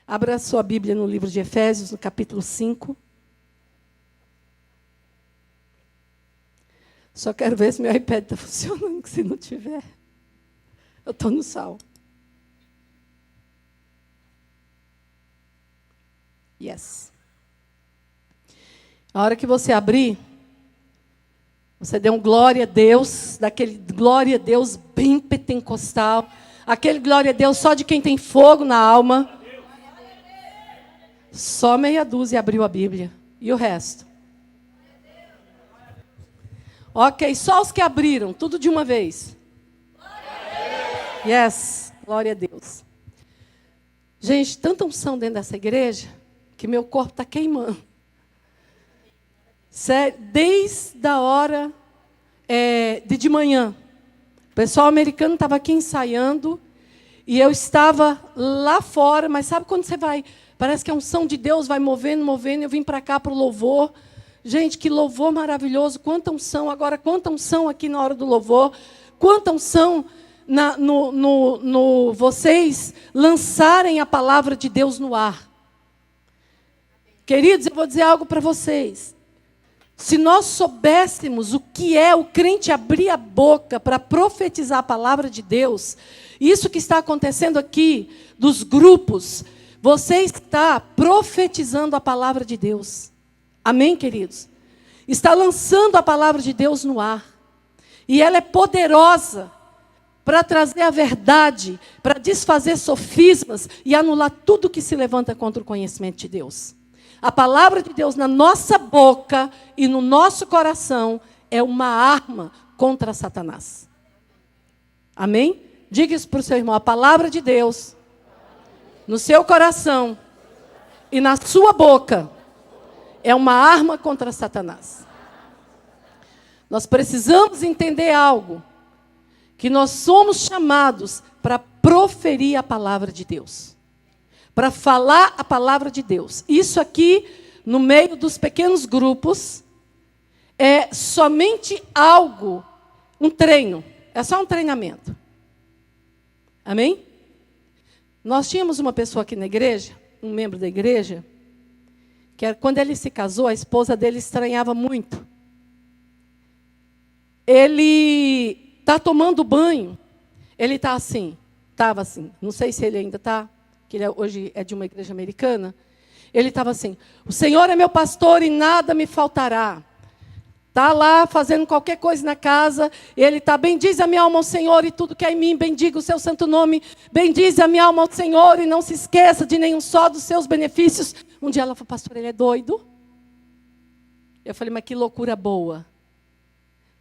Abra sua Bíblia no livro de Efésios, no capítulo 5. Só quero ver se meu iPad está funcionando, que se não tiver, eu estou no sal. Yes. A hora que você abrir, você dê um glória a Deus, daquele glória a Deus bem pentecostal, aquele glória a Deus só de quem tem fogo na alma. Só meia dúzia abriu a Bíblia. E o resto? Ok, só os que abriram, tudo de uma vez. Yes, glória a Deus. Gente, tanta unção dentro dessa igreja, que meu corpo está queimando. Sério, desde a hora de manhã. O pessoal americano estava aqui ensaiando, e eu estava lá fora, mas sabe quando você vai... Parece que a unção de Deus vai movendo, movendo. Eu vim para cá para o louvor. Gente, que louvor maravilhoso. Quanta unção. Agora, quanta unção aqui na hora do louvor. Quanta unção vocês lançarem a palavra de Deus no ar. Queridos, eu vou dizer algo para vocês. Se nós soubéssemos o que é o crente abrir a boca para profetizar a palavra de Deus, isso que está acontecendo aqui, dos grupos... Você está profetizando a palavra de Deus. Amém, queridos? Está lançando a palavra de Deus no ar. E ela é poderosa para trazer a verdade, para desfazer sofismas e anular tudo que se levanta contra o conhecimento de Deus. A palavra de Deus na nossa boca e no nosso coração é uma arma contra Satanás. Amém? Diga isso para o seu irmão. A palavra de Deus... no seu coração e na sua boca, é uma arma contra Satanás. Nós precisamos entender algo, que nós somos chamados para proferir a palavra de Deus, para falar a palavra de Deus. Isso aqui, no meio dos pequenos grupos, é somente algo, um treino, é só um treinamento. Amém? Nós tínhamos uma pessoa aqui na igreja, um membro da igreja, que quando ele se casou, a esposa dele estranhava muito. Ele está tomando banho, ele está assim, estava assim, não sei se ele ainda está, que ele hoje é de uma igreja americana. Ele estava assim: o Senhor é meu pastor e nada me faltará. Está lá fazendo qualquer coisa na casa, ele está, bendize a minha alma ao Senhor e tudo que é em mim, bendiga o seu santo nome, bendize a minha alma ao Senhor e não se esqueça de nenhum só dos seus benefícios. Um dia ela falou: pastor, ele é doido? Eu falei: mas que loucura boa.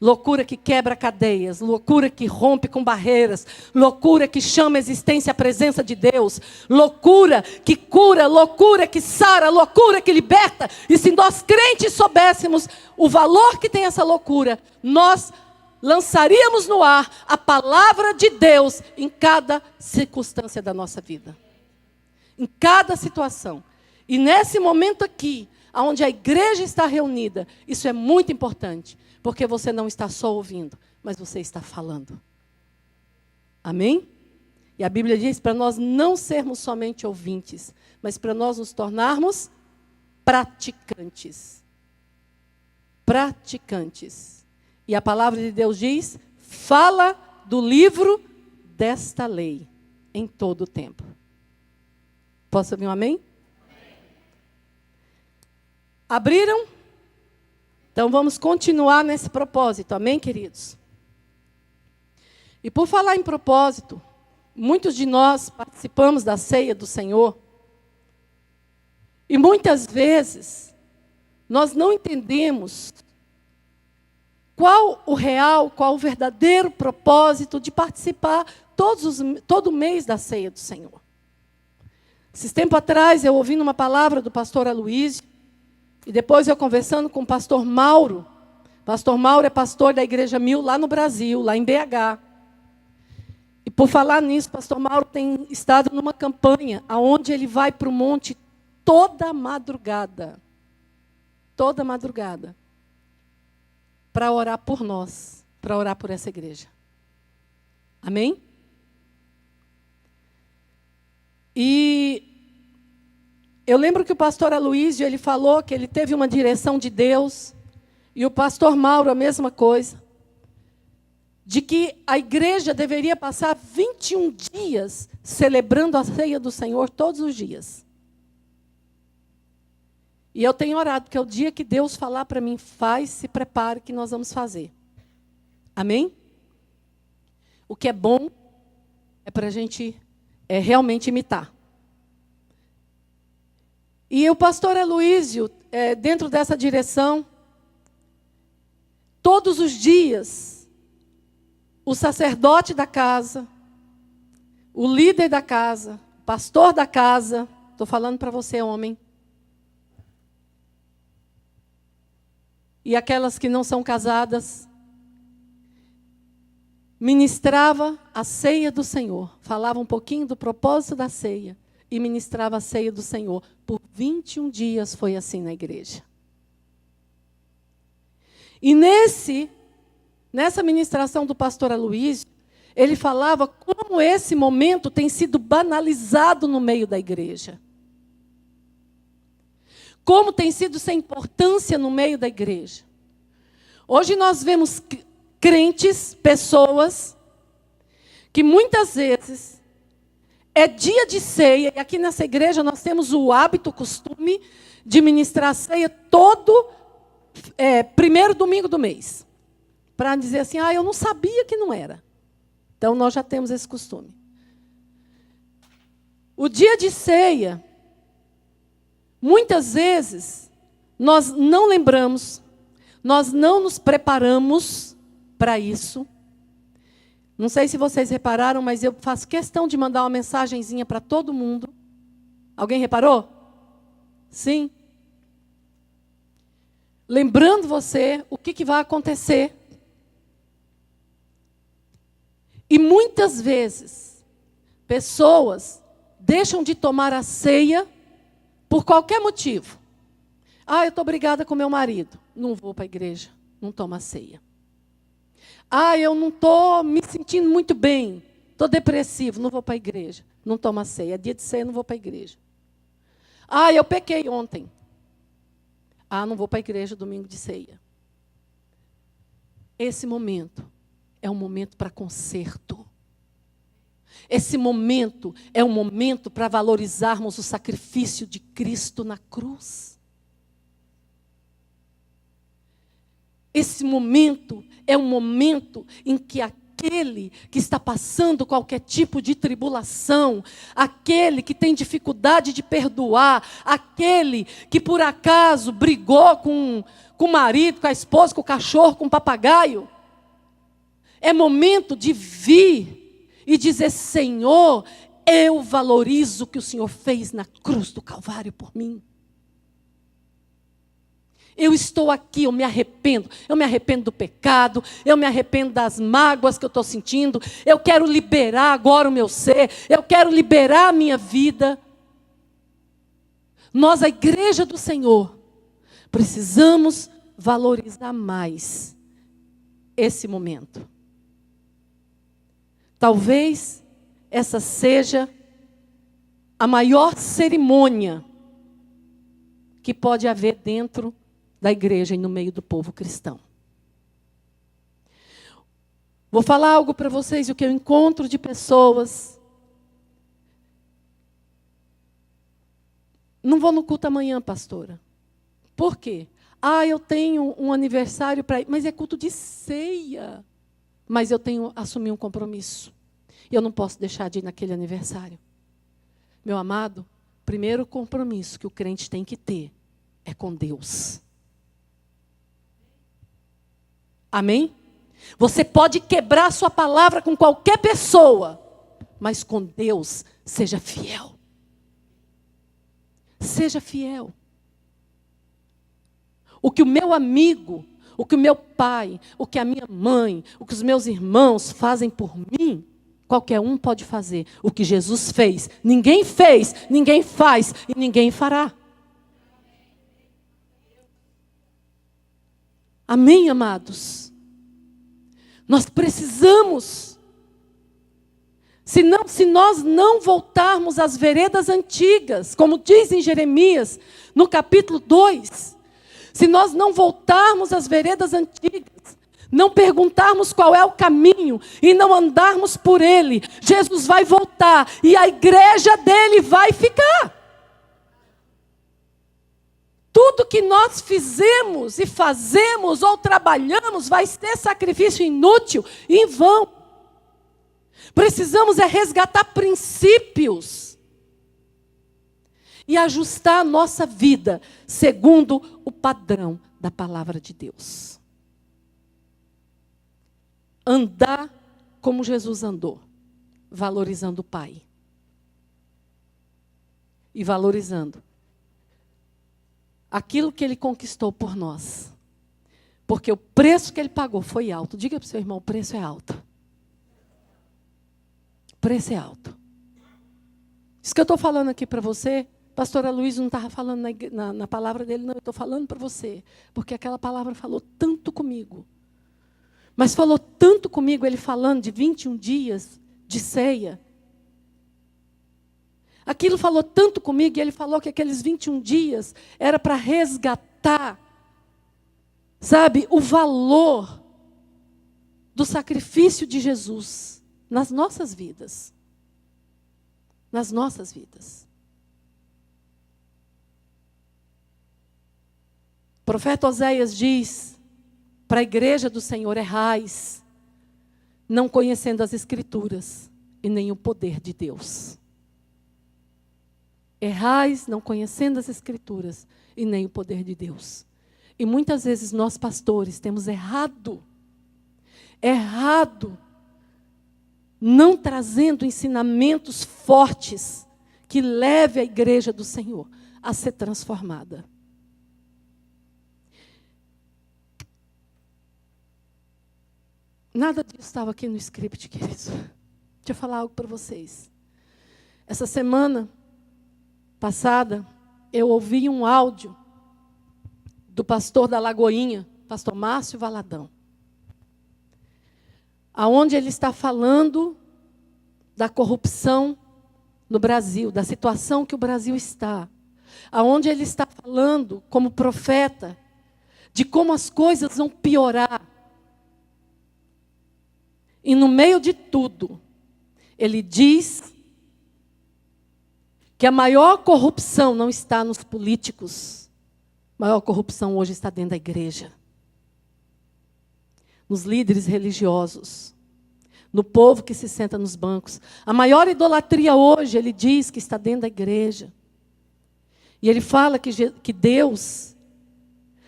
Loucura que quebra cadeias, loucura que rompe com barreiras, loucura que chama a existência a presença de Deus, loucura que cura, loucura que sara, loucura que liberta. E se nós crentes soubéssemos o valor que tem essa loucura, nós lançaríamos no ar a palavra de Deus em cada circunstância da nossa vida. Em cada situação. E nesse momento aqui, onde a igreja está reunida, isso é muito importante. Porque você não está só ouvindo, mas você está falando. Amém? E a Bíblia diz para nós não sermos somente ouvintes, mas para nós nos tornarmos praticantes. Praticantes. E a palavra de Deus diz: fala do livro desta lei em todo o tempo. Posso ouvir um amém? Abriram? Então, vamos continuar nesse propósito. Amém, queridos? E por falar em propósito, muitos de nós participamos da ceia do Senhor. E muitas vezes, nós não entendemos qual o real, qual o verdadeiro propósito de participar todo mês da ceia do Senhor. Esses tempos atrás, eu ouvi uma palavra do pastor Aloysio, e depois eu conversando com o pastor Mauro. Pastor Mauro é pastor da Igreja Mil lá no Brasil, lá em BH. E por falar nisso, pastor Mauro tem estado numa campanha onde ele vai para o monte toda madrugada. Toda madrugada. Para orar por nós, para orar por essa igreja. Amém? E Eu lembro que o pastor Aloísio, ele falou que ele teve uma direção de Deus, e o pastor Mauro a mesma coisa, de que a igreja deveria passar 21 dias celebrando a ceia do Senhor todos os dias. E eu tenho orado, porque é o dia que Deus falar para mim, faz, se prepare que nós vamos fazer. Amém? O que é bom é para a gente realmente imitar. E o pastor Aloísio, dentro dessa direção, todos os dias, o sacerdote da casa, o líder da casa, o pastor da casa, estou falando para você, homem, e aquelas que não são casadas, ministrava a ceia do Senhor, falava um pouquinho do propósito da ceia e ministrava a ceia do Senhor. Por 21 dias foi assim na igreja. E nessa ministração do pastor Aloísio, ele falava como esse momento tem sido banalizado no meio da igreja. Como tem sido sem importância no meio da igreja. Hoje nós vemos crentes, pessoas, que muitas vezes é dia de ceia, e aqui nessa igreja nós temos o hábito, o costume de ministrar a ceia todo primeiro domingo do mês. Para dizer assim, eu não sabia que não era. Então nós já temos esse costume. O dia de ceia, muitas vezes, nós não lembramos, nós não nos preparamos para isso. Não sei se vocês repararam, mas eu faço questão de mandar uma mensagenzinha para todo mundo. Alguém reparou? Sim. Lembrando você o que vai acontecer. E muitas vezes, pessoas deixam de tomar a ceia por qualquer motivo. Eu estou brigada com meu marido. Não vou para a igreja. Não tomo a ceia. Eu não estou me sentindo muito bem. Estou depressivo. Não vou para a igreja. Não tomo a ceia. É dia de ceia, não vou para a igreja. Eu pequei ontem. Não vou para a igreja domingo de ceia. Esse momento é um momento para conserto. Esse momento é um momento para valorizarmos o sacrifício de Cristo na cruz. Esse momento é um momento em que aquele que está passando qualquer tipo de tribulação, aquele que tem dificuldade de perdoar, aquele que por acaso brigou com o marido, com a esposa, com o cachorro, com o papagaio, é momento de vir e dizer, Senhor, eu valorizo o que o Senhor fez na cruz do Calvário por mim. Eu estou aqui, eu me arrependo do pecado, eu me arrependo das mágoas que eu estou sentindo, eu quero liberar agora o meu ser, eu quero liberar a minha vida. Nós, a igreja do Senhor, precisamos valorizar mais esse momento. Talvez essa seja a maior cerimônia que pode haver dentro da igreja e no meio do povo cristão. Vou falar algo para vocês, o que eu encontro de pessoas. Não vou no culto amanhã, pastora. Por quê? Eu tenho um aniversário para ir, mas é culto de ceia. Mas eu assumi um compromisso. Eu não posso deixar de ir naquele aniversário. Meu amado, primeiro compromisso que o crente tem que ter é com Deus. Amém? Você pode quebrar sua palavra com qualquer pessoa, mas com Deus, seja fiel. Seja fiel. O que o meu amigo, o que o meu pai, o que a minha mãe, o que os meus irmãos fazem por mim, qualquer um pode fazer. O que Jesus fez, ninguém faz e ninguém fará. Amém, amados? Nós precisamos Se nós não voltarmos às veredas antigas, como diz em Jeremias, no capítulo 2, se nós não voltarmos às veredas antigas, não perguntarmos qual é o caminho e não andarmos por ele, Jesus vai voltar e a igreja dele vai ficar. Tudo que nós fizemos e fazemos ou trabalhamos vai ser sacrifício inútil e em vão. Precisamos resgatar princípios e ajustar a nossa vida segundo o padrão da palavra de Deus. Andar como Jesus andou, valorizando o Pai e valorizando aquilo que Ele conquistou por nós. Porque o preço que Ele pagou foi alto. Diga para o seu irmão, o preço é alto. O preço é alto. Isso que eu estou falando aqui para você, pastora Luiz não estava falando na palavra dele, não, eu estou falando para você. Porque aquela palavra falou tanto comigo. Mas falou tanto comigo, ele falando de 21 dias de ceia. Aquilo falou tanto comigo, e ele falou que aqueles 21 dias era para resgatar, sabe, o valor do sacrifício de Jesus nas nossas vidas. Nas nossas vidas. O profeta Oséias diz para a igreja do Senhor: errais, não conhecendo as Escrituras e nem o poder de Deus. Errais, não conhecendo as Escrituras e nem o poder de Deus. E muitas vezes nós, pastores, temos errado, não trazendo ensinamentos fortes que leve a igreja do Senhor a ser transformada. Nada disso estava aqui no script, queridos. Deixa eu falar algo para vocês. Essa semana passada, eu ouvi um áudio do pastor da Lagoinha, pastor Márcio Valadão, aonde ele está falando da corrupção no Brasil, da situação que o Brasil está, aonde ele está falando como profeta de como as coisas vão piorar. E no meio de tudo, ele diz que a maior corrupção não está nos políticos. A maior corrupção hoje está dentro da igreja. Nos líderes religiosos. No povo que se senta nos bancos. A maior idolatria hoje, ele diz que está dentro da igreja. E ele fala que Deus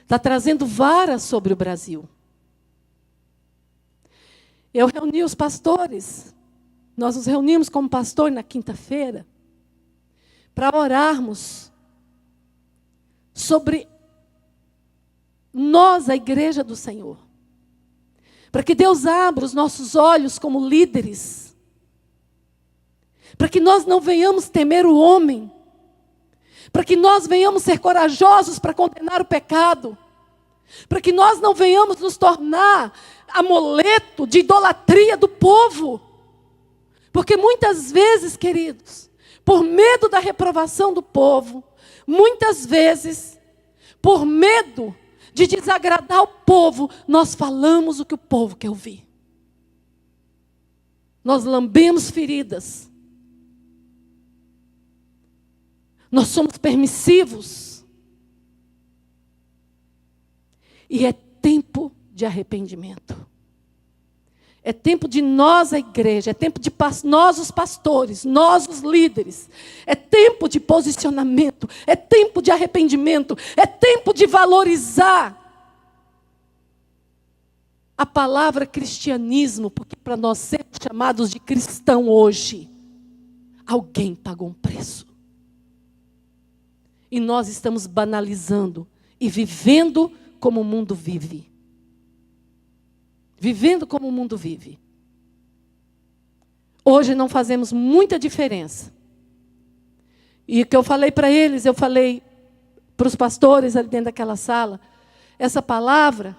está trazendo vara sobre o Brasil. Eu reuni os pastores. Nós nos reunimos como pastor na quinta-feira para orarmos sobre nós, a igreja do Senhor. Para que Deus abra os nossos olhos como líderes. Para que nós não venhamos temer o homem. Para que nós venhamos ser corajosos para condenar o pecado. Para que nós não venhamos nos tornar amuleto de idolatria do povo. Porque muitas vezes, queridos, por medo da reprovação do povo, muitas vezes, por medo de desagradar o povo, nós falamos o que o povo quer ouvir. Nós lambemos feridas. Nós somos permissivos. E é tempo de arrependimento. É tempo de nós, a igreja, é tempo de nós, os pastores, nós, os líderes. É tempo de posicionamento, é tempo de arrependimento, é tempo de valorizar a palavra cristianismo, porque para nós sermos chamados de cristão hoje, alguém pagou um preço. E nós estamos banalizando e vivendo como o mundo vive. Vivendo como o mundo vive. Hoje não fazemos muita diferença. E o que eu falei para eles, eu falei para os pastores ali dentro daquela sala, essa palavra,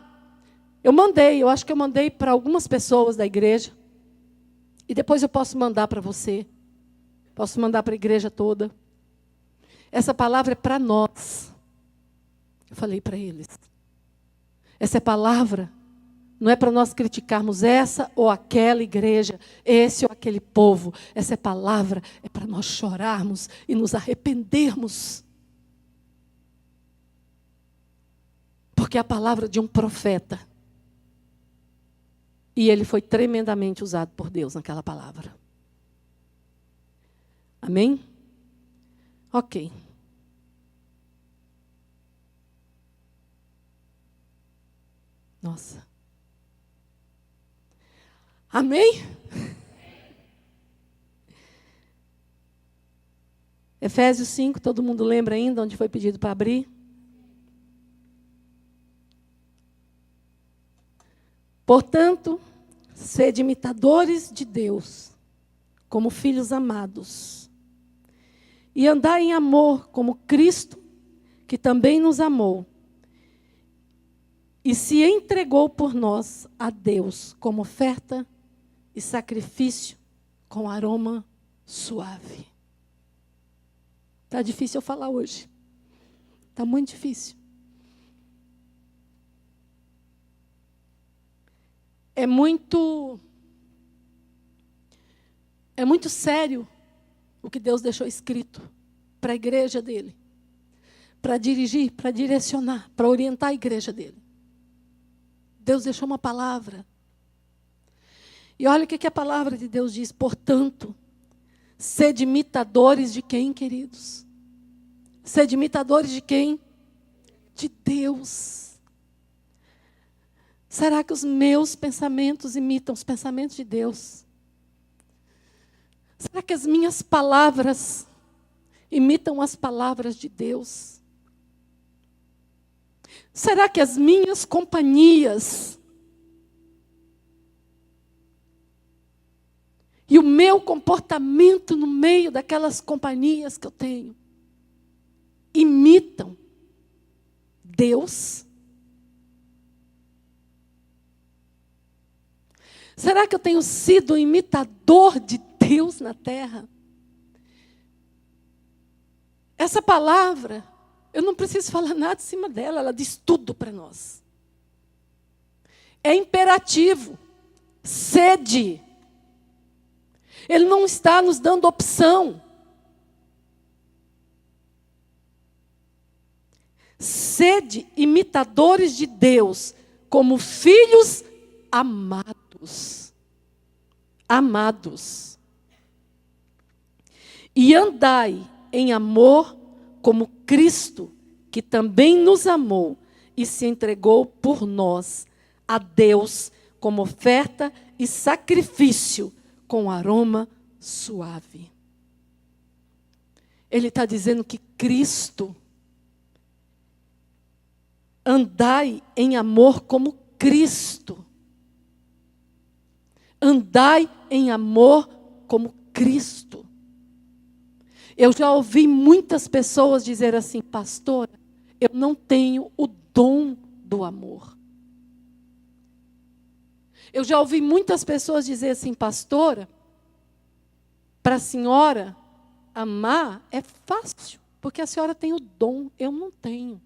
eu acho que eu mandei para algumas pessoas da igreja. E depois eu posso mandar para você. Posso mandar para a igreja toda. Essa palavra é para nós. Eu falei para eles. Essa palavra não é para nós criticarmos essa ou aquela igreja, esse ou aquele povo. Essa palavra é para nós chorarmos e nos arrependermos. Porque é a palavra de um profeta. E ele foi tremendamente usado por Deus naquela palavra. Amém? Ok. Nossa. Amém? Efésios 5, todo mundo lembra ainda onde foi pedido para abrir? Portanto, sede imitadores de Deus, como filhos amados, e andai em amor, como Cristo, que também nos amou, e se entregou por nós a Deus, como oferta e sacrifício, com aroma suave. Está difícil eu falar hoje. Está muito difícil. É muito sério o que Deus deixou escrito para a igreja dele, para dirigir, para direcionar, para orientar a igreja dele. Deus deixou uma palavra. E olha o que a palavra de Deus diz. Portanto, sede imitadores de quem, queridos? Sede imitadores de quem? De Deus. Será que os meus pensamentos imitam os pensamentos de Deus? Será que as minhas palavras imitam as palavras de Deus? Será que as minhas companhias e o meu comportamento no meio daquelas companhias que eu tenho imitam Deus? Será que eu tenho sido um imitador de Deus na terra? Essa palavra, eu não preciso falar nada em cima dela, ela diz tudo para nós. É imperativo. Sede. Ele não está nos dando opção. Sede imitadores de Deus, como filhos amados. Amados. E andai em amor como Cristo, que também nos amou e se entregou por nós a Deus como oferta e sacrifício com aroma suave. Ele está dizendo que Cristo, andai em amor como Cristo. Andai em amor como Cristo. Eu já ouvi muitas pessoas dizer assim, pastora, eu não tenho o dom do amor. Eu já ouvi muitas pessoas dizer assim, pastora, para a senhora amar é fácil, porque a senhora tem o dom, eu não tenho.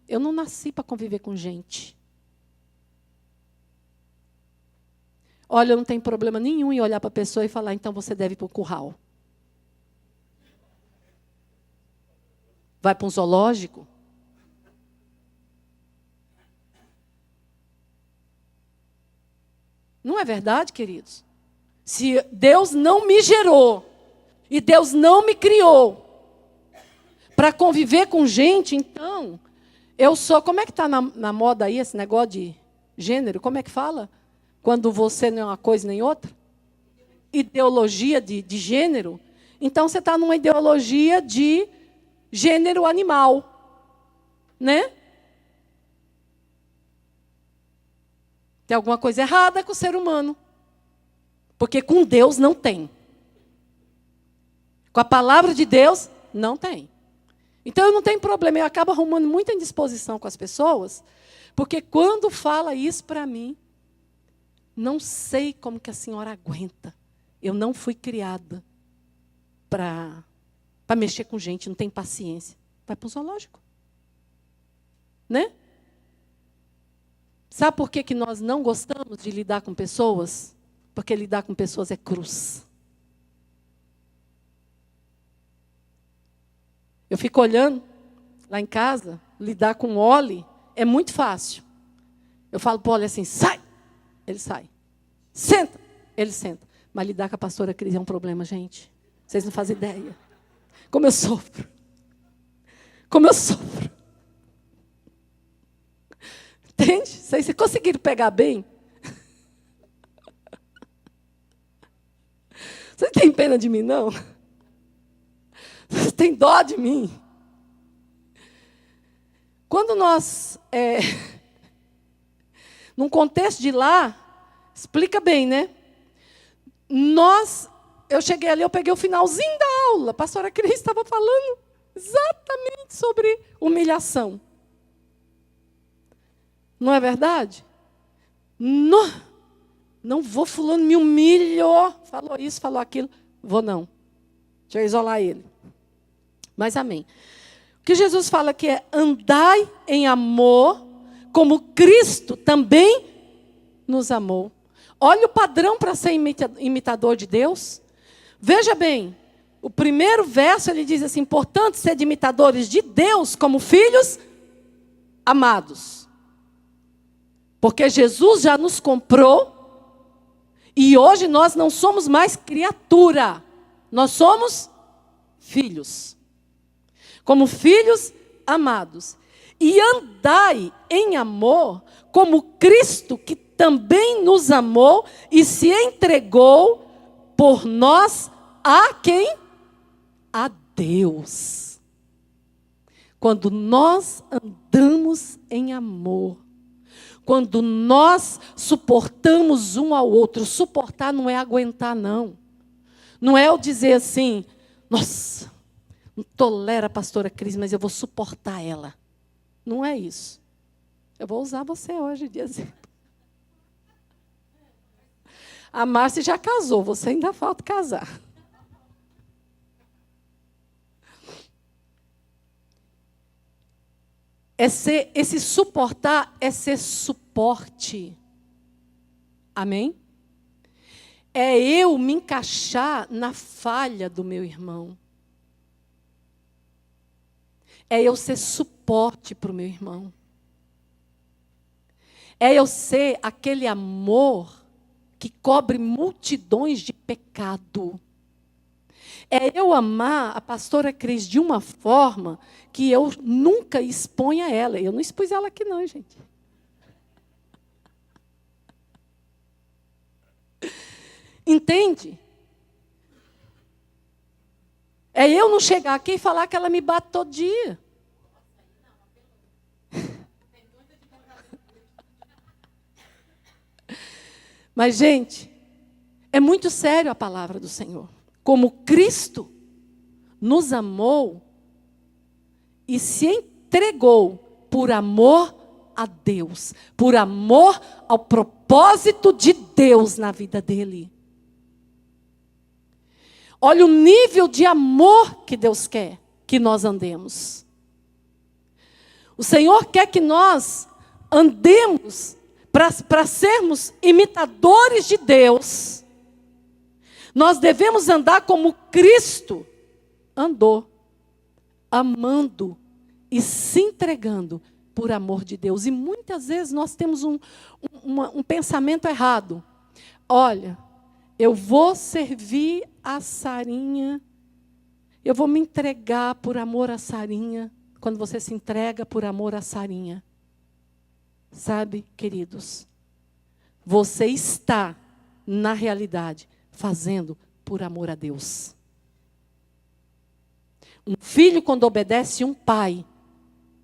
Eu não nasci para conviver com gente. Olha, eu não tenho problema nenhum em olhar para a pessoa e falar, então você deve ir para o curral. Vai para um zoológico? Não é verdade, queridos? Se Deus não me gerou e Deus não me criou para conviver com gente, então, eu sou... Como é que está na moda aí esse negócio de gênero? Como é que fala? Quando você não é uma coisa nem outra? Ideologia de gênero. Então, você está numa ideologia de gênero animal. Né? Tem alguma coisa errada com o ser humano. Porque com Deus não tem. Com a palavra de Deus, não tem. Então, eu não tenho problema. Eu acabo arrumando muita indisposição com as pessoas, porque quando fala isso para mim, não sei como que a senhora aguenta. Eu não fui criada para mexer com gente, não tem paciência. Vai para o zoológico. Né? Sabe por que nós não gostamos de lidar com pessoas? Porque lidar com pessoas é cruz. Eu fico olhando lá em casa, lidar com o Oli é muito fácil. Eu falo para o Oli assim, sai! Ele sai. Senta! Ele senta. Mas lidar com a pastora Cris é um problema, gente. Vocês não fazem ideia. Como eu sofro. Como eu sofro. Entende? Vocês conseguiram pegar bem? Vocês têm pena de mim, não? Vocês têm dó de mim? Quando nós, num contexto de lá, explica bem, né? Eu cheguei ali, eu peguei o finalzinho da aula. A pastora Cris estava falando exatamente sobre humilhação. Não é verdade? Não vou, fulano me humilhou. Falou isso, falou aquilo. Vou não. Deixa eu isolar ele. Mas amém. O que Jesus fala que é andai em amor, como Cristo também nos amou. Olha o padrão para ser imitador de Deus. Veja bem, o primeiro verso ele diz assim, portanto, sede imitadores de Deus como filhos amados. Porque Jesus já nos comprou e hoje nós não somos mais criatura, nós somos filhos. Como filhos amados. E andai em amor como Cristo que também nos amou e se entregou por nós a quem? A Deus. Quando nós andamos em amor, quando nós suportamos um ao outro, suportar não é aguentar, não. Não é eu dizer assim, nossa, não tolera a pastora Cris, mas eu vou suportar ela. Não é isso. Eu vou usar você hoje, de exemplo. A Márcia já casou, você ainda falta casar. Esse suportar é ser suporte. Amém? É eu me encaixar na falha do meu irmão. É eu ser suporte para o meu irmão. É eu ser aquele amor que cobre multidões de pecado. É eu amar a pastora Cris de uma forma que eu nunca exponha ela. Eu não expus ela aqui não, gente. Entende? É eu não chegar aqui e falar que ela me bate todo dia. Mas, gente, é muito sério a palavra do Senhor. Como Cristo nos amou e se entregou por amor a Deus, por amor ao propósito de Deus na vida dele. Olha o nível de amor que Deus quer que nós andemos. O Senhor quer que nós andemos para sermos imitadores de Deus. Nós devemos andar como Cristo andou, amando e se entregando por amor de Deus. E muitas vezes nós temos um pensamento errado. Olha, eu vou servir a Sarinha, eu vou me entregar por amor a Sarinha. Quando você se entrega por amor a Sarinha, sabe, queridos, você está, na realidade, fazendo por amor a Deus. Um filho, quando obedece um pai,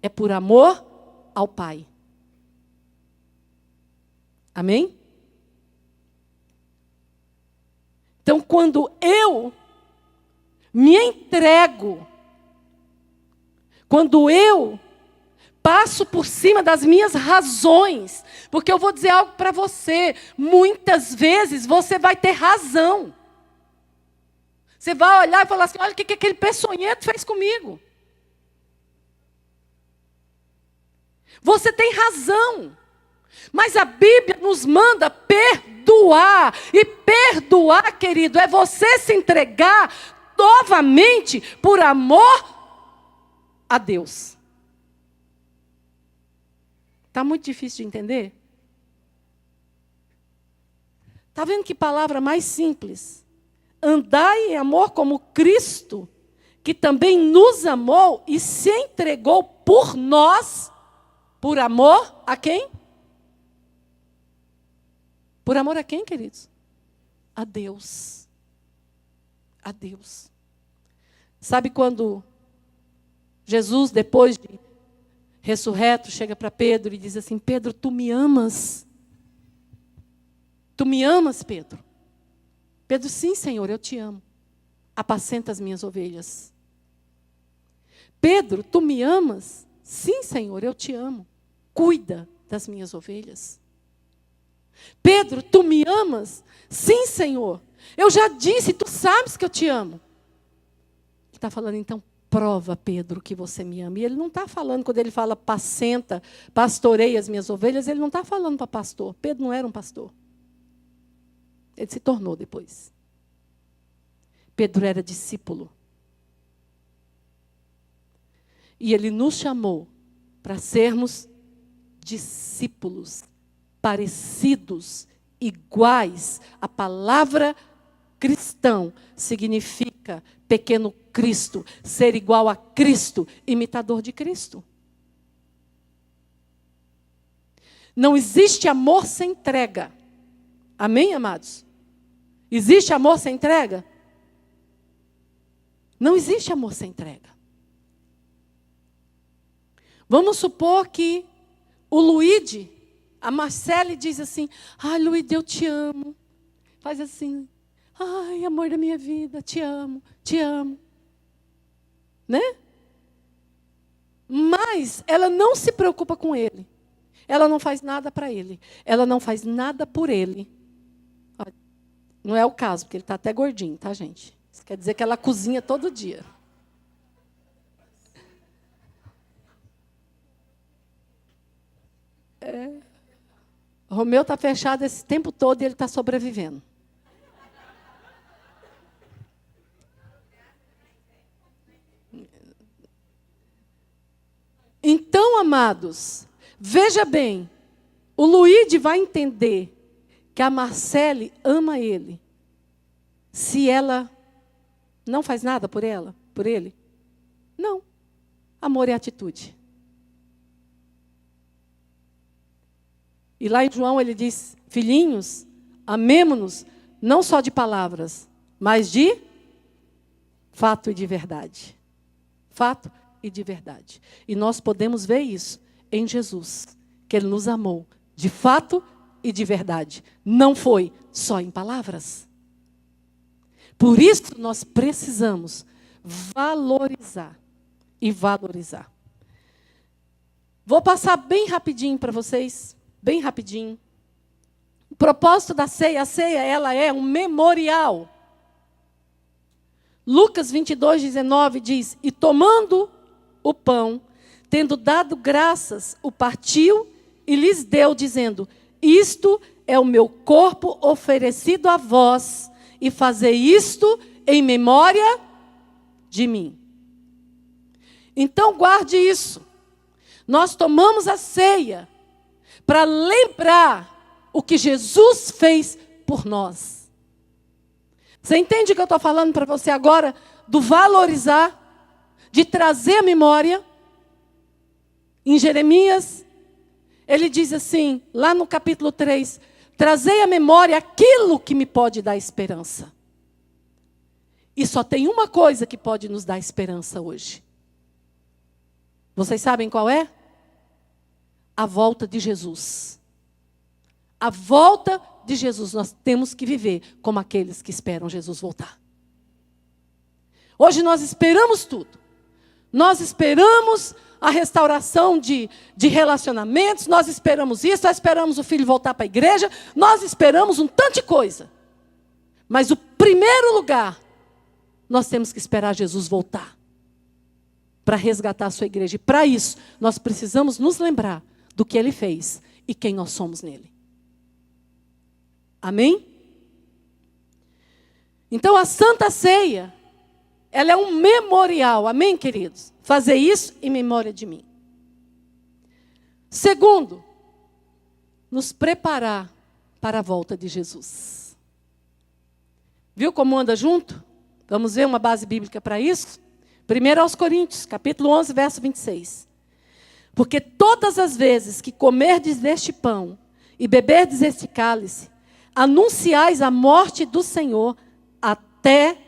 é por amor ao pai. Amém? Então, quando eu me entrego, quando eu passo por cima das minhas razões, porque eu vou dizer algo para você, muitas vezes você vai ter razão, Você vai olhar e falar assim, olha o que aquele peçonhento fez comigo. Você tem razão. Mas a Bíblia nos manda perdoar. E perdoar, querido, é você se entregar novamente por amor a Deus. Está muito difícil de entender? Está vendo que palavra mais simples? Andai em amor como Cristo, que também nos amou e se entregou por nós, por amor a quem? Por amor a quem, queridos? A Deus. A Deus. Sabe quando Jesus, depois de ressurreto, chega para Pedro e diz assim, Pedro, tu me amas? Tu me amas, Pedro? Pedro, sim, Senhor, eu te amo. Apacenta as minhas ovelhas. Pedro, tu me amas? Sim, Senhor, eu te amo. Cuida das minhas ovelhas. Pedro, tu me amas? Sim, Senhor. Eu já disse, tu sabes que eu te amo. Ele está falando, então, prova, Pedro, que você me ama. E ele não está falando, quando ele fala apacenta, pastorei as minhas ovelhas, ele não está falando para pastor. Pedro não era um pastor. Ele se tornou depois. Pedro era discípulo. E ele nos chamou para sermos discípulos, parecidos, iguais. A palavra cristão significa pequeno Cristo, ser igual a Cristo, imitador de Cristo. Não existe amor sem entrega. Amém, amados? Existe amor sem entrega? Não existe amor sem entrega. Vamos supor que o Luíde, a Marcele diz assim, ai, Luíde, eu te amo. Faz assim, ai, amor da minha vida, te amo, te amo. Né? Mas ela não se preocupa com ele. Ela não faz nada para ele. Ela não faz nada por ele. Não é o caso, porque ele está até gordinho, tá, gente? Isso quer dizer que ela cozinha todo dia. O Romeu está fechado esse tempo todo e ele está sobrevivendo. Então, amados, veja bem, o Luíde vai entender que a Marcele ama ele, se ela não faz nada por ela, por ele. Não. Amor é atitude. E lá em João ele diz, filhinhos, amemo-nos, não só de palavras, mas de fato e de verdade. Fato e de verdade. E nós podemos ver isso em Jesus, que Ele nos amou de fato e de verdade. Não foi só em palavras. Por isso nós precisamos valorizar e valorizar. Vou passar bem rapidinho para vocês, bem rapidinho. O propósito da ceia, a ceia, ela é um memorial. Lucas 22:19 diz, e tomando o pão, tendo dado graças, o partiu e lhes deu, dizendo, isto é o meu corpo oferecido a vós, e fazei isto em memória de mim. Então guarde isso. Nós tomamos a ceia para lembrar o que Jesus fez por nós. Você entende o que eu estou falando para você agora? Do valorizar, de trazer a memória. Em Jeremias, ele diz assim, lá no capítulo 3, trazei à memória aquilo que me pode dar esperança. E só tem uma coisa que pode nos dar esperança hoje. Vocês sabem qual é? A volta de Jesus. A volta de Jesus. Nós temos que viver como aqueles que esperam Jesus voltar. Hoje nós esperamos tudo. Nós esperamos a restauração de relacionamentos, nós esperamos isso, nós esperamos o filho voltar para a igreja, nós esperamos um tanto de coisa. Mas o primeiro lugar nós temos que esperar Jesus voltar para resgatar a sua igreja. E para isso, nós precisamos nos lembrar do que Ele fez e quem nós somos nele. Amém? Então, a Santa Ceia, ela é um memorial. Amém, queridos? Fazer isso em memória de mim. Segundo, nos preparar para a volta de Jesus. Viu como anda junto? Vamos ver uma base bíblica para isso? 1 aos Coríntios, capítulo 11, verso 26. Porque todas as vezes que comerdes deste pão e beberdes este cálice, anunciais a morte do Senhor até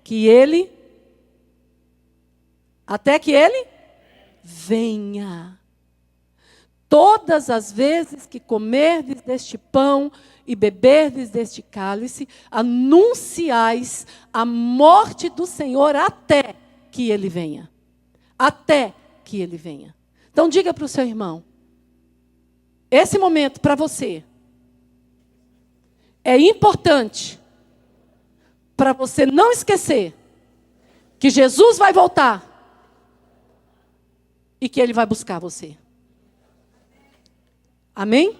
que Ele venha. Todas as vezes que comerdes deste pão e beberdes deste cálice, anunciais a morte do Senhor até que Ele venha. Até que Ele venha. Então diga para o seu irmão, esse momento para você é importante para você não esquecer que Jesus vai voltar e que Ele vai buscar você. Amém?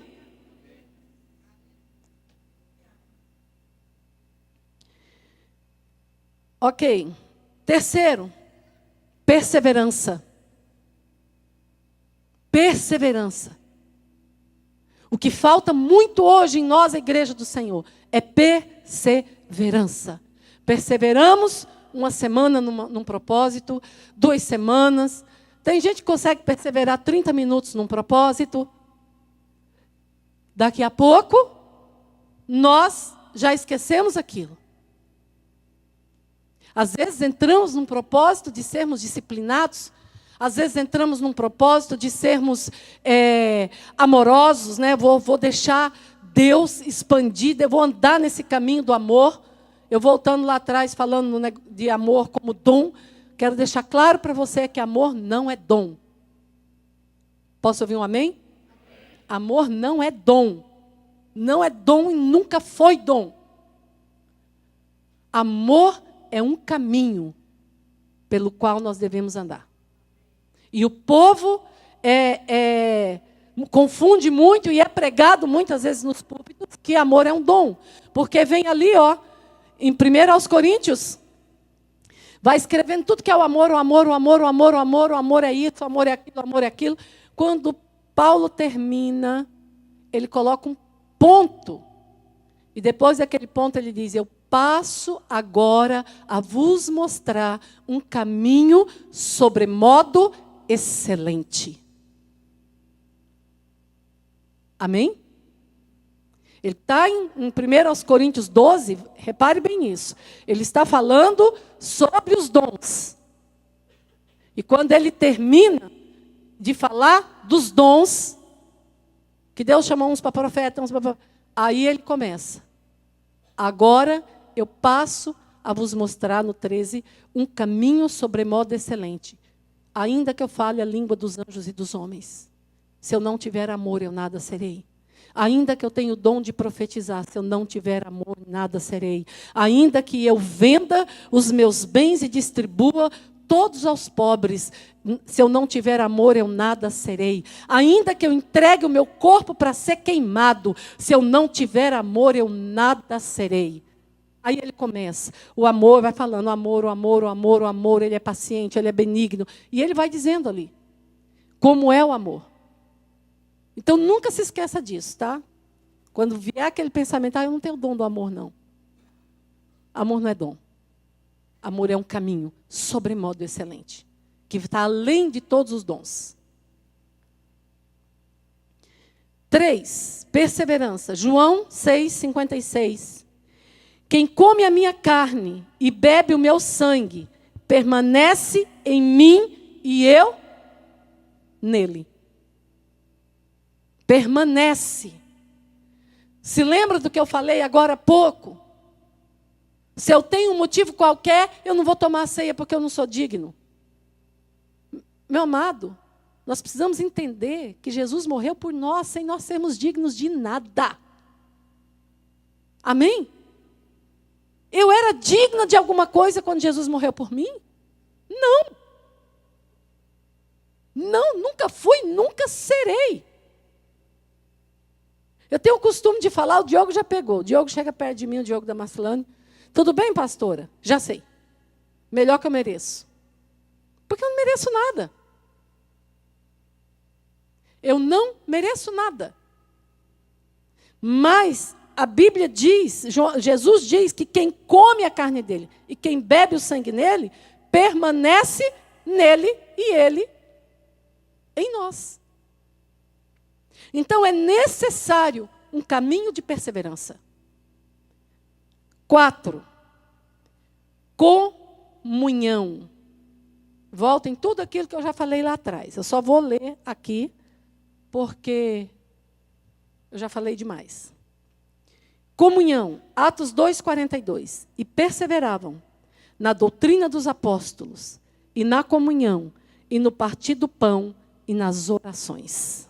Ok. Terceiro, perseverança. Perseverança. O que falta muito hoje em nós, a igreja do Senhor, é perseverança. Perseveramos uma semana num propósito, 2 semanas. Tem gente que consegue perseverar 30 minutos num propósito. Daqui a pouco, nós já esquecemos aquilo. Às vezes entramos num propósito de sermos disciplinados. Às vezes entramos num propósito de sermos amorosos, né? Vou deixar Deus expandir, eu vou andar nesse caminho do amor. Eu voltando lá atrás, falando de amor como dom, quero deixar claro para você que amor não é dom. Posso ouvir um amém? Amor não é dom. Não é dom e nunca foi dom. Amor é um caminho pelo qual nós devemos andar. E o povo confunde muito e é pregado muitas vezes nos púlpitos que amor é um dom. Porque vem ali, em 1 aos Coríntios, vai escrevendo tudo que é o amor, o amor, o amor, o amor, o amor, o amor é isso, o amor é aquilo, o amor é aquilo. Quando Paulo termina, ele coloca um ponto. E depois daquele ponto ele diz, eu passo agora a vos mostrar um caminho sobremodo excelente. Amém? Ele está em 1 Coríntios 12, repare bem isso. Ele está falando sobre os dons. E quando ele termina de falar dos dons, que Deus chamou uns para profeta, uns para... Aí ele começa. Agora eu passo a vos mostrar, no 13, um caminho sobremodo excelente. Ainda que eu fale a língua dos anjos e dos homens, se eu não tiver amor, eu nada serei. Ainda que eu tenha o dom de profetizar, se eu não tiver amor, nada serei. Ainda que eu venda os meus bens e distribua todos aos pobres, se eu não tiver amor, eu nada serei. Ainda que eu entregue o meu corpo para ser queimado, se eu não tiver amor, eu nada serei. Aí ele começa, o amor vai falando, o amor, o amor, o amor, o amor, ele é paciente, ele é benigno. E ele vai dizendo ali, como é o amor. Então nunca se esqueça disso, tá? Quando vier aquele pensamento, eu não tenho o dom do amor, não. Amor não é dom. Amor é um caminho sobremodo excelente, que está além de todos os dons. 3, perseverança. João 6,56. Quem come a minha carne e bebe o meu sangue, permanece em mim e eu nele. Permanece. Se lembra do que eu falei agora há pouco? Se eu tenho um motivo qualquer, eu não vou tomar a ceia porque eu não sou digno. Meu amado, nós precisamos entender que Jesus morreu por nós, sem nós sermos dignos de nada. Amém? Eu era digna de alguma coisa quando Jesus morreu por mim? Não. Não, nunca fui, nunca serei. Eu tenho o costume de falar, o Diogo já pegou. O Diogo chega perto de mim, o Diogo da Marcelane. Tudo bem, pastora? Já sei. Melhor que eu mereço. Porque eu não mereço nada. Eu não mereço nada. Mas a Bíblia diz, Jesus diz que quem come a carne dele e quem bebe o sangue nele, permanece nele e ele em nós. Então é necessário um caminho de perseverança. 4. Comunhão. Volta em tudo aquilo que eu já falei lá atrás. Eu só vou ler aqui, porque eu já falei demais. Comunhão, Atos 2:42. E perseveravam na doutrina dos apóstolos, e na comunhão, e no partir do pão, e nas orações.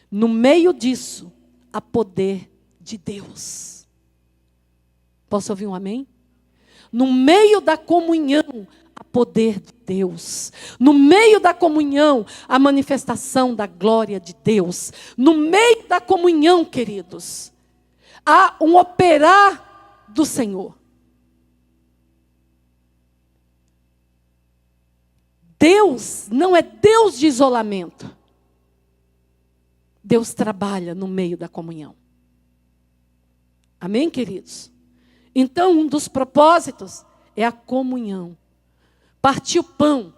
No meio disso, há poder de Deus. Posso ouvir um amém? No meio da comunhão, há poder de Deus. No meio da comunhão, a manifestação da glória de Deus. No meio da comunhão, queridos, há um operar do Senhor. Deus não é Deus de isolamento. Deus trabalha no meio da comunhão. Amém, queridos? Então, um dos propósitos é a comunhão. Partir o pão.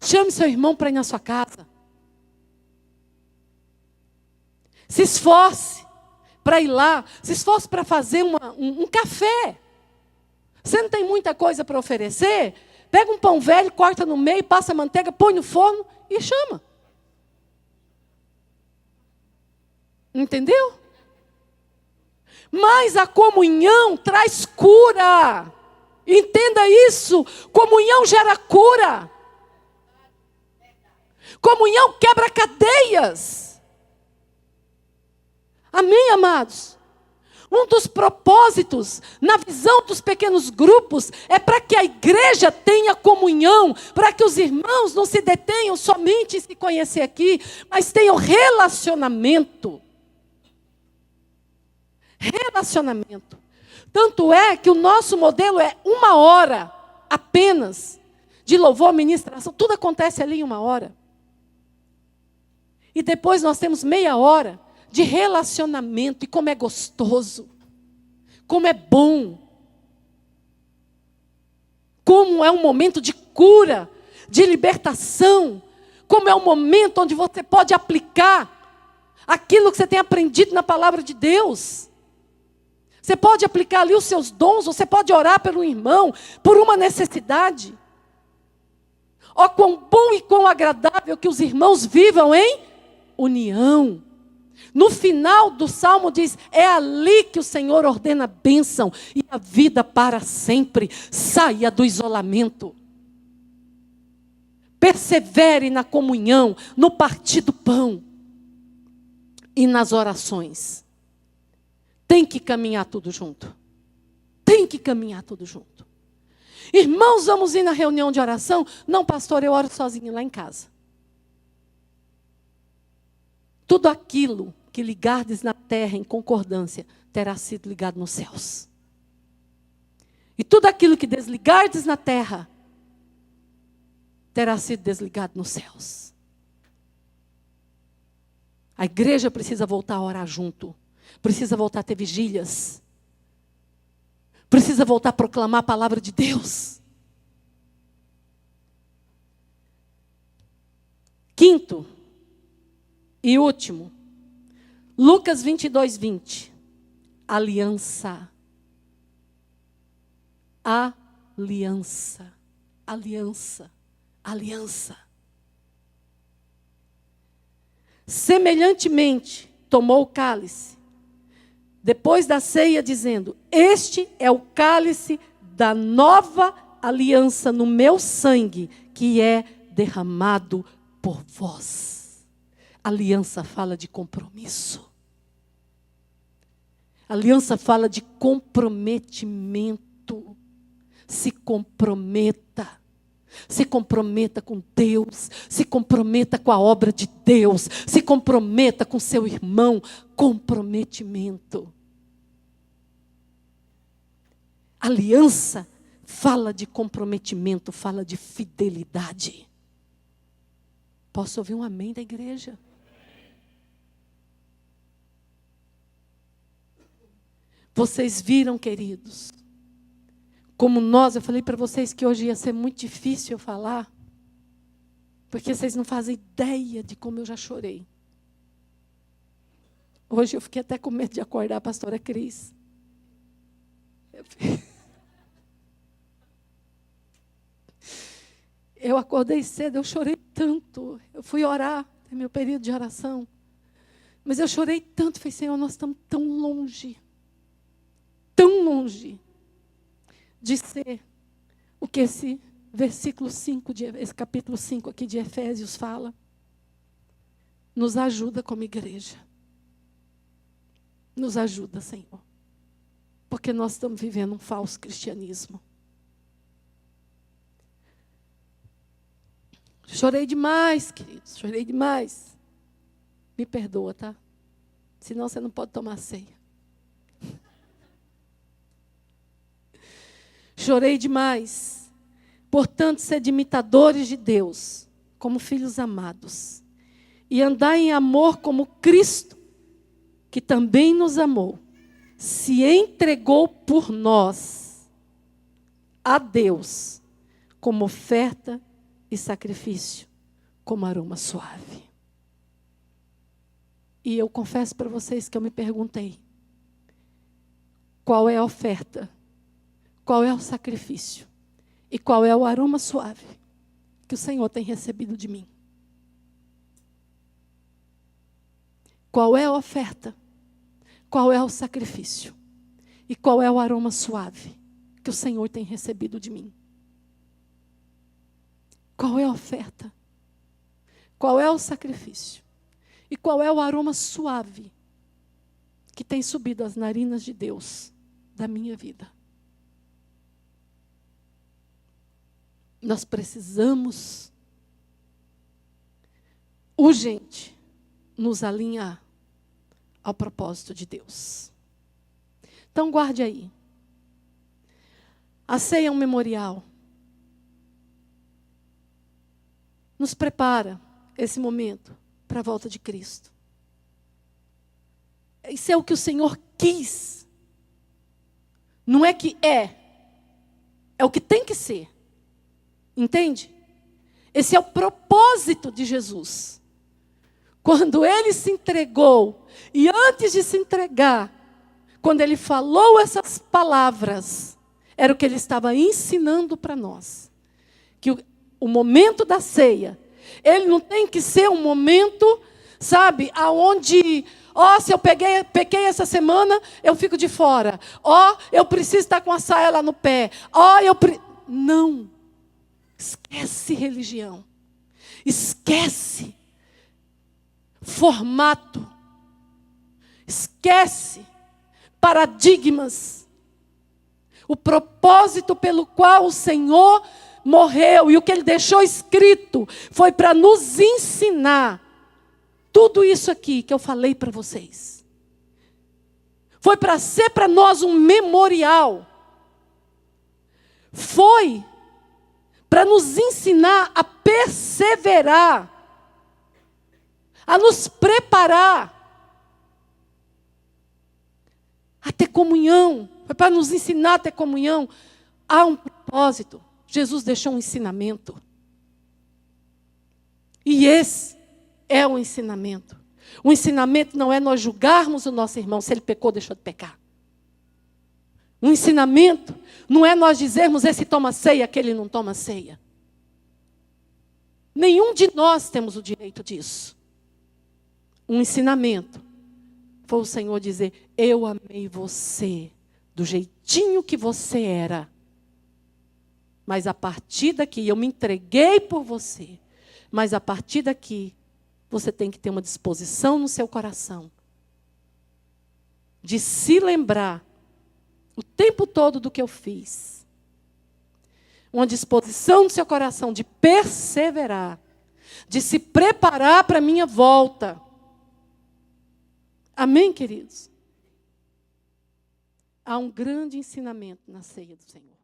Chame seu irmão para ir na sua casa. Se esforce para ir lá. Se esforce para fazer um café. Você não tem muita coisa para oferecer? Pega um pão velho, corta no meio, passa manteiga, põe no forno e chama. Entendeu? Mas a comunhão traz cura. Entenda isso. Comunhão gera cura. Comunhão quebra cadeias. Amém, amados? Um dos propósitos na visão dos pequenos grupos é para que a igreja tenha comunhão, para que os irmãos não se detenham somente em se conhecer aqui, mas tenham relacionamento. Relacionamento. Tanto é que o nosso modelo é 1 hora apenas de louvor, ministração. Tudo acontece ali em 1 hora. E depois nós temos meia hora de relacionamento. E como é gostoso. Como é bom. Como é um momento de cura, de libertação. Como é um momento onde você pode aplicar aquilo que você tem aprendido na palavra de Deus. Você pode aplicar ali os seus dons, você pode orar pelo irmão, por uma necessidade. Ó, quão bom e quão agradável que os irmãos vivam em união. No final do Salmo diz, é ali que o Senhor ordena a bênção e a vida para sempre. Saia do isolamento. Persevere na comunhão, no partir do pão e nas orações. Tem que caminhar tudo junto. Tem que caminhar tudo junto. Irmãos, vamos ir na reunião de oração? Não, pastor, eu oro sozinho lá em casa. Tudo aquilo que ligardes na terra em concordância terá sido ligado nos céus. E tudo aquilo que desligardes na terra terá sido desligado nos céus. A igreja precisa voltar a orar junto. Precisa voltar a ter vigílias. Precisa voltar a proclamar a palavra de Deus. 5º e último. Lucas 22:20. Aliança. Aliança. Aliança. Aliança. Semelhantemente, tomou o cálice. Depois da ceia, dizendo, este é o cálice da nova aliança no meu sangue, que é derramado por vós. Aliança fala de compromisso. Aliança fala de comprometimento. Se comprometa. Se comprometa com Deus. Se comprometa com a obra de Deus. Se comprometa com seu irmão. Comprometimento. Aliança fala de comprometimento, fala de fidelidade. Posso ouvir um amém da igreja? Vocês viram, queridos, como eu falei para vocês que hoje ia ser muito difícil eu falar, porque vocês não fazem ideia de como eu já chorei. Hoje eu fiquei até com medo de acordar a pastora Cris. Eu acordei cedo, eu chorei tanto. Eu fui orar, é meu período de oração. Mas eu chorei tanto, falei, Senhor, nós estamos tão longe de ser o que esse versículo 5, esse capítulo 5 aqui de Efésios fala. Nos ajuda como igreja. Nos ajuda, Senhor. Porque nós estamos vivendo um falso cristianismo. Chorei demais, queridos, chorei demais. Me perdoa, tá? Senão você não pode tomar ceia. Chorei demais. Portanto, sede imitadores de Deus, como filhos amados. E andai em amor como Cristo, que também nos amou, se entregou por nós a Deus, como oferta e sacrifício, como aroma suave. E eu confesso para vocês que eu me perguntei, qual é a oferta? Qual é o sacrifício? E qual é o aroma suave que o Senhor tem recebido de mim? Qual é a oferta? Qual é o sacrifício? E qual é o aroma suave que o Senhor tem recebido de mim? Qual é a oferta? Qual é o sacrifício? E qual é o aroma suave que tem subido às narinas de Deus da minha vida? Nós precisamos urgente nos alinhar ao propósito de Deus. Então guarde aí. A ceia é um memorial. Nos prepara esse momento para a volta de Cristo. Isso é o que o Senhor quis. Não é que é o que tem que ser. Entende? Esse é o propósito de Jesus. Quando ele se entregou, e antes de se entregar, quando ele falou essas palavras, era o que ele estava ensinando para nós. Que o momento da ceia, ele não tem que ser um momento, sabe, aonde, se eu pequei essa semana, eu fico de fora. Eu preciso estar com a saia lá no pé. Não. Esquece religião. Esquece formato. Esquece paradigmas. O propósito pelo qual o Senhor morreu e o que Ele deixou escrito foi para nos ensinar tudo isso aqui que eu falei para vocês. Foi para ser para nós um memorial. Foi para nos ensinar a perseverar, a nos preparar, a ter comunhão. Foi para nos ensinar a ter comunhão. Há um propósito. Jesus deixou um ensinamento. E esse é o ensinamento. O ensinamento não é nós julgarmos o nosso irmão se ele pecou, deixou de pecar. O ensinamento não é nós dizermos esse toma ceia, aquele não toma ceia. Nenhum de nós temos o direito disso. Um ensinamento foi o Senhor dizer, eu amei você do jeitinho que você era. Mas a partir daqui, eu me entreguei por você. Mas a partir daqui, você tem que ter uma disposição no seu coração de se lembrar o tempo todo do que eu fiz. Uma disposição no seu coração de perseverar, de se preparar para a minha volta. Amém, queridos? Há um grande ensinamento na ceia do Senhor.